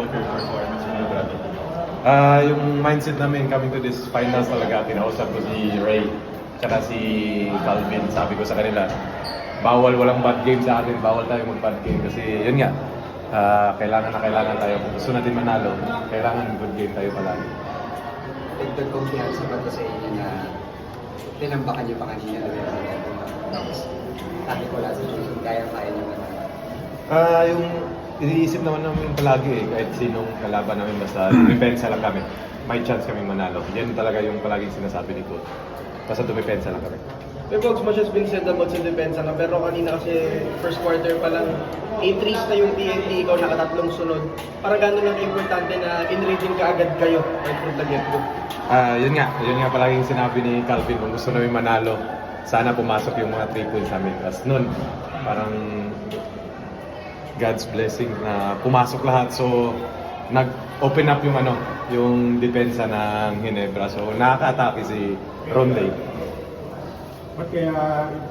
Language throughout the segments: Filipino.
about your performance with your brother? Yung mindset namin coming to this finals talaga, kinausap ko si Ray, tsaka si Calvin. Sabi ko sa kanila, walang bad game sa atin, bawal tayo mag-bad game kasi yun nga, kailangan tayo. Kung gusto natin manalo, kailangan good game tayo palagi. Dagdag kumpiyansa ba ito sa inyo na tinambakan niyo pa kanina na meron tapos kahit wala sa Jason, kaya niyo manalo? Yung iniisip naman namin palagi kahit sinong kalaban namin basta dumipensa lang kami. May chance kaming manalo. Yan talaga yung palaging sinasabi ni Coach. Basta dumipensa lang kami. Hey folks, much has been said about sa depensa ka, pero kanina kasi first quarter pa lang, 8-3 na yung TNT, ikaw nakatatlong sunod. Parang gano'n lang importante na in-reading ka agad kayo right from the get-go. Yun nga palaging sinabi ni Calvin, kung gusto namin manalo, sana pumasok yung mga 3 points namin. Tapos nun, parang God's blessing na pumasok lahat. So, nag-open up yung depensa ng Ginebra. So, nakaka-atake si Ronday. Ba't kaya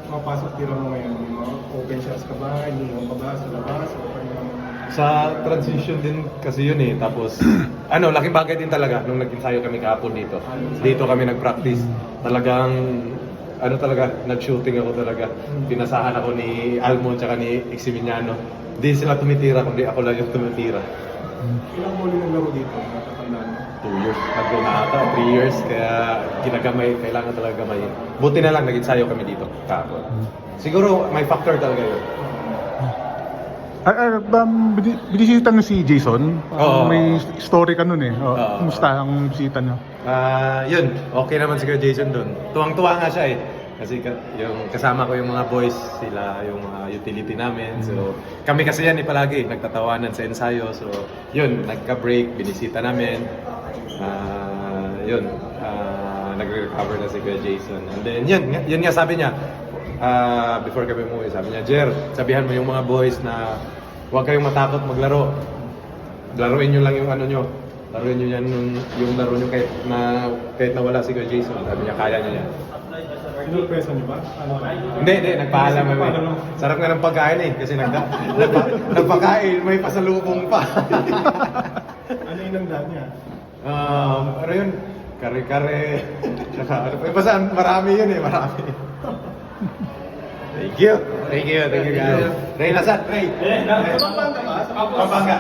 mapasok tira mo ngayon? Open shots ka ba? Iniiwan ka ba sa labas? O Sa transition din kasi yun eh. Tapos, laking bagay din talaga nung nag-ensayo kami kahapon dito. Dito kami nag-practice. Talagang, nag-shooting ako talaga. Pinasahan ako ni Almon tsaka ni Eximiliano. Di sila tumitira, kundi ako lang yung tumitira. ilang muli ng laro dito? Natatandaan mo? 2 years. Nagdo na ata, 3 years. Kaya kailangan talaga gamayin. Buti na lang, nag-ensayo kami dito kahapon. Siguro, may factor talaga yun. Binisita niyo si Jason? Oo. May story ka nun eh. Oo. Kumusta ang bisita niyo? Yun, okay naman si Jason doon. Tuwang-tuwa nga siya eh. Kasi yung kasama ko yung mga boys, sila yung mga utility namin. So, kami kasi yan palagi, nagtatawanan sa ensayo. So, yun, nagka-break, binisita namin. Nagre-recover na si Jason. And then, yun nga sabi niya, before kami umuwi, sabi niya, Jer, sabihan mo yung mga boys na huwag kayong matakot maglaro. Laruin nyo lang yung nyo. Laruin nyo yan yung laro nyo kahit na wala si Jason. Sabi niya, kaya niya yan. Inulpresa niyo ba? Hindi, nagpaalam kami. Sarap nga ng pagkain eh, kasi nagpakain, may pasalubong pa. Ano yung nandaan niya? Ano yun? Kare-kare. Basta marami yun eh, marami. Thank you guys. Ray Lasat, Ray. Pampanga ka? Pampanga.